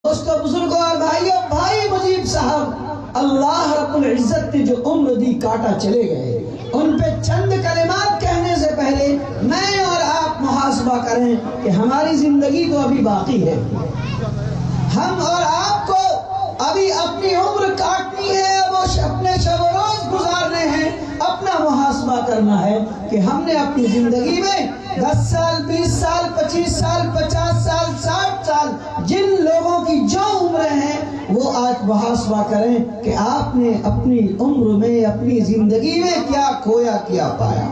دوستو بزرگوں اور بھائیوں، بھائی مجیب صاحب اللہ رب العزت نے جو عمر دی کاٹا چلے گئے، ان پہ چند کلمات کہنے سے پہلے میں اور آپ محاسبہ کریں کہ ہماری زندگی تو ابھی باقی ہے، ہم اور آپ کو ابھی اپنی عمر کاٹنی ہے، وہ اپنے شب و روز گزارنے ہیں، اپنا محاسبہ کرنا ہے کہ ہم نے اپنی زندگی میں 10 سال 20 سال 25 سال 50 سال 60 سال جن لوگوں کی جو عمریں ہیں وہ آج محاسبہ کریں کہ آپ نے اپنی عمر میں اپنی زندگی میں کیا کھویا کیا پایا۔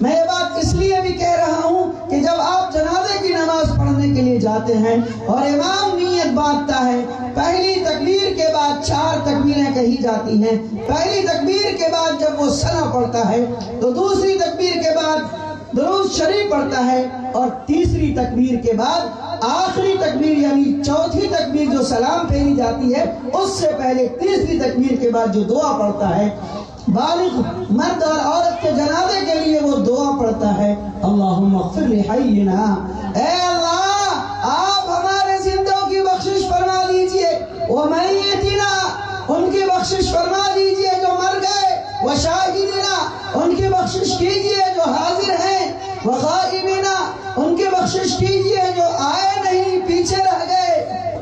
میں یہ بات اس لیے بھی کہہ رہا ہوں کہ جب آپ جنازے کی نماز پڑھنے کے لیے جاتے ہیں اور امام نیت باندھتا ہے، پہلی تکبیر کے بعد 4 تکبیریں کہی جاتی ہیں، پہلی تکبیر کے بعد جب وہ ثنا پڑھتا ہے تو دوسری تکبیر کے بعد درود شریف پڑھتا ہے، اور تیسری تکبیر کے بعد آخری تکبیر یعنی چوتھی تکبیر جو سلام پھیری جاتی ہے اس سے پہلے تیسری تکبیر کے بعد جو دعا پڑھتا ہے، بالغ مرد اور عورت کے جنازے کے لیے وہ دعا پڑھتا ہے، اللہم اغفر لحینا، اے اللہ آپ ہمارے زندوں کی بخشش فرما دیجئے، ومیتنا ان کی بخشش فرما دیجئے جو مر گئے، وشاہدنا ان کی بخشش کیجئے جو حاضر ہیں، وغائبنا ان کی بخشش کیجئے جو آئے نہیں پیچھے رہ گئے،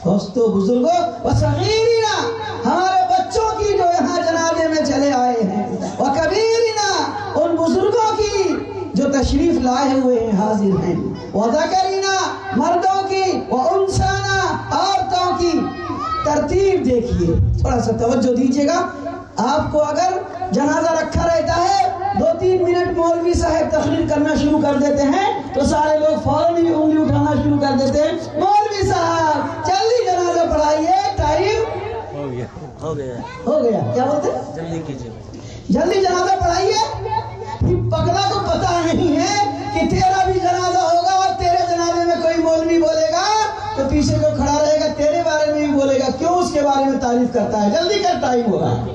دوستو بزرگوں، وصغیرنا ہمارے بچوں کی جو یہاں جنازے میں چلے آئے ہیں، وکبیرنا ان بزرگوں کی جو تشریف لائے ہوئے ہیں حاضر ہیں، وذکرنا مردوں کی، وانسانا عورتوں کی۔ ترتیب دیکھیے، تھوڑا سا توجہ دیجیے گا۔ آپ کو اگر جنازہ رکھا رہتا ہے 2-3 منٹ مولوی صاحب تقریر کرنا شروع کر دیتے ہیں تو سارے لوگ فوراً ہی انگلی اٹھانا شروع کر دیتے ہیں، مولوی صاحب جلدی جنازہ پڑھائیے، ٹائم ہو گیا کیا بولتے ہیں، جلدی کیجیے، جلدی جنازہ پڑھائیے۔ پگلا کو پتہ نہیں ہے کہ تیرا بھی جنازہ ہوگا اور تیرے جنازے میں کوئی مولوی بولے گا تو پیچھے جو کھڑا رہے گا تیرے بارے میں بھی بولے گا، کیوں اس کے بارے میں تعریف کرتا ہے، جلدی کر ٹائم ہو رہا ہے۔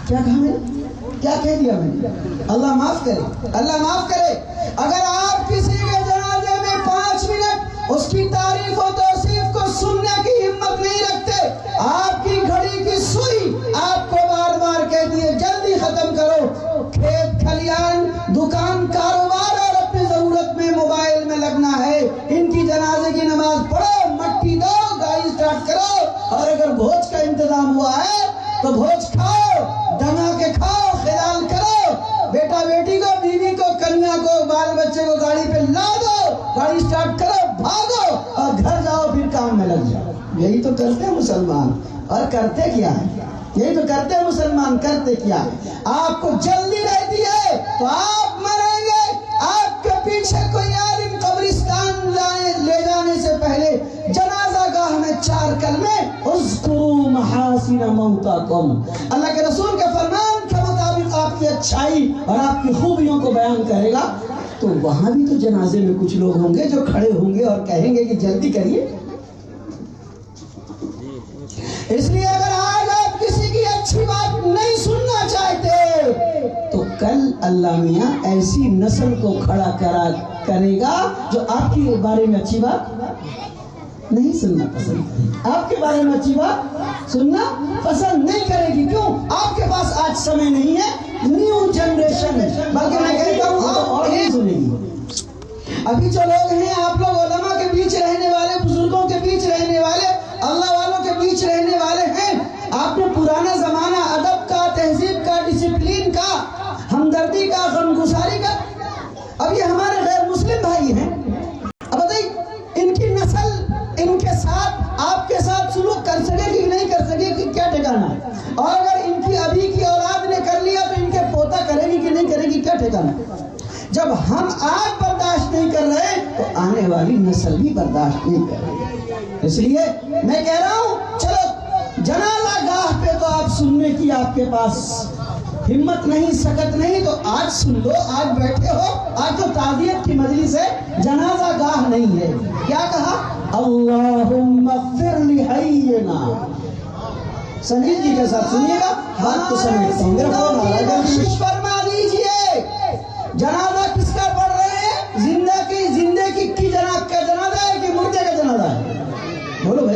کیا کہا میں نے، کیا کہہ دیا میں نے؟ اللہ معاف کرے، اللہ معاف کرے۔ اگر آپ کسی کے جنازے میں 5 منٹ اس کی تعریف و توصیف کو سننے کی ہمت نہیں رکھتے، آپ کی گھڑی کی سوئی آپ کو بار بار کہتی ہے جلدی ختم کرو، کھیت کھلیان دکان کاروبار اور اپنی ضرورت میں موبائل میں لگنا ہے، ان کی جنازے کی نماز پڑھو، مٹی دو، گاڑی سٹارٹ کرو، اور اگر بھوج کا انتظام ہوا ہے تو بھوج کھاؤ، ڈنگا کے کھاؤ، خیال کرو، بیٹا بیٹی کو، بیوی کو، کنیا کو، بال بچے کو گاڑی پہ لا دو، گاڑی سٹارٹ کرو، بھاگو اور گھر جاؤ، پھر کام میں لگ جاؤ۔ یہی تو کرتے ہیں مسلمان، اور کرتے کیا ہے، یہی تو کرتے ہیں مسلمان، کرتے کیا ہے؟ آپ کو جلدی رہتی ہے تو آپ مریں گے، آپ کے پیچھے کوئی عالم قبرستان لے جانے سے پہلے جنازہ گاہ میں 4 کلمے اذکروا محاسن موتاکم، اللہ کے رسول کے فرمان کے مطابق آپ کی اچھائی اور آپ کی خوبیوں کو بیان کرے گا، تو وہاں بھی تو جنازے میں کچھ لوگ ہوں گے جو کھڑے ہوں گے اور کہیں گے کہ جلدی کریے۔ اس لیے اگر آج آپ کسی کی اچھی بات نہیں سننا چاہتے تو کل اللہ میاں ایسی نسل کو کھڑا کرے گا جو آپ کے بارے میں اچھی بات نہیں سننا پسند، آپ کے بارے میں اچھی بات سننا پسند نہیں کرے گی۔ کیوں؟ آپ کے پاس آج سمے نہیں ہے، نیو جنریشن، بلکہ میں کہتا ہوں آپ اور نہیں سنیں گی۔ ابھی جو لوگ ہیں آپ لوگ علماء کے بیچ رہنے والے، بزرگوں کے بیچ رہنے والے، اللہ والوں کے بیچ رہنے والے ہیں، آپ نے پرانا زمانہ ادب کا، تہذیب کا، ڈسپلین کا، ہمدردی کا، غمگساری کا، اب یہ ہمارے غیر مسلم بھائی ہیں، اب بتائیے ان کی نسل ان کے ساتھ، آپ کے ساتھ سلوک کر سکے کہ نہیں کر سکے کہ کیا ٹھکانا ہے، اور اگر ان کی ابھی کی اولاد نے کر لیا تو ان کے پوتا کرے گی کہ نہیں کرے گی، کیا ٹھکانا ہے؟ جب ہم آج برداشت نہیں کر رہے تو آنے والی نسل بھی برداشت نہیں کر رہی۔ اس لیے میں کہہ رہا ہوں چلو جنازہ گاہ پہ تو آپ سننے کی آپ کے پاس ہمت نہیں، سکت نہیں، تو آج سن لو، آج بیٹھے ہو، آج تو تعزیت کی مجلس ہے، جنازہ گاہ نہیں ہے۔ کیا کہا؟ اللہم اغفر لحینا، سنجیدگی کے ساتھ سنیے گا، بات کو سمیٹتا ہوں، میرا فون آ رہا ہے، بخشش فرما دیجئے۔ جنازہ کس کا پڑھ رہے ہیں؟ زندہ کی جناب کا جنازہ ہے کہ مردے کا جنازہ ہے؟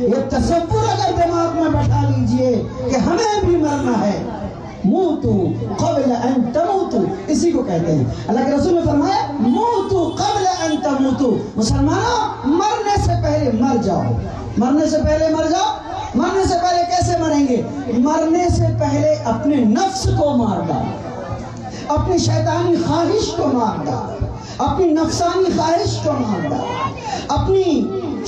یہ تصور اگر دماغ میں بٹھا لیجئے کہ ہمیں بھی مرنا ہے، موتو قبل ان تموتو، اسی کو کہتے ہیں۔ اللہ کے رسول نے فرمایا موتو قبل ان تموتو، مسلمانوں مرنے سے پہلے مر جاؤ، مرنے سے پہلے مر جاؤ۔ مرنے سے پہلے کیسے مریں گے؟ مرنے سے پہلے اپنے نفس کو مار ڈال، اپنی شیطانی خواہش کو مار ڈال، اپنی نفسانی خواہش کو مار ڈال، اپنی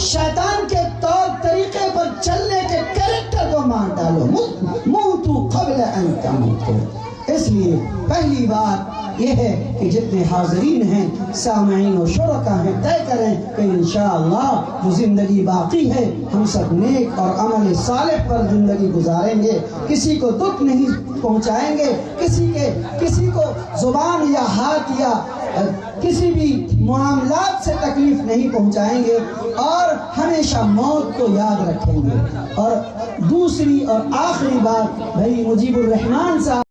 شیطان کے طور طریقے پر چلنے کے کریکٹر کو مار ڈالو۔ موتو قبل ان تموتو۔ اس لیے پہلی بات یہ ہے کہ جتنے حاضرین ہیں، سامعین و شرکا ہیں، طے کریں کہ انشاءاللہ جو زندگی باقی ہے ہم سب نیک اور عمل صالح پر زندگی گزاریں گے، کسی کو دکھ نہیں پہنچائیں گے، کسی کو زبان یا ہاتھ یا کسی بھی معاملات سے تکلیف نہیں پہنچائیں گے، اور ہمیشہ موت کو یاد رکھیں گے۔ اور دوسری اور آخری بات، بھائی مجیب الرحمان صاحب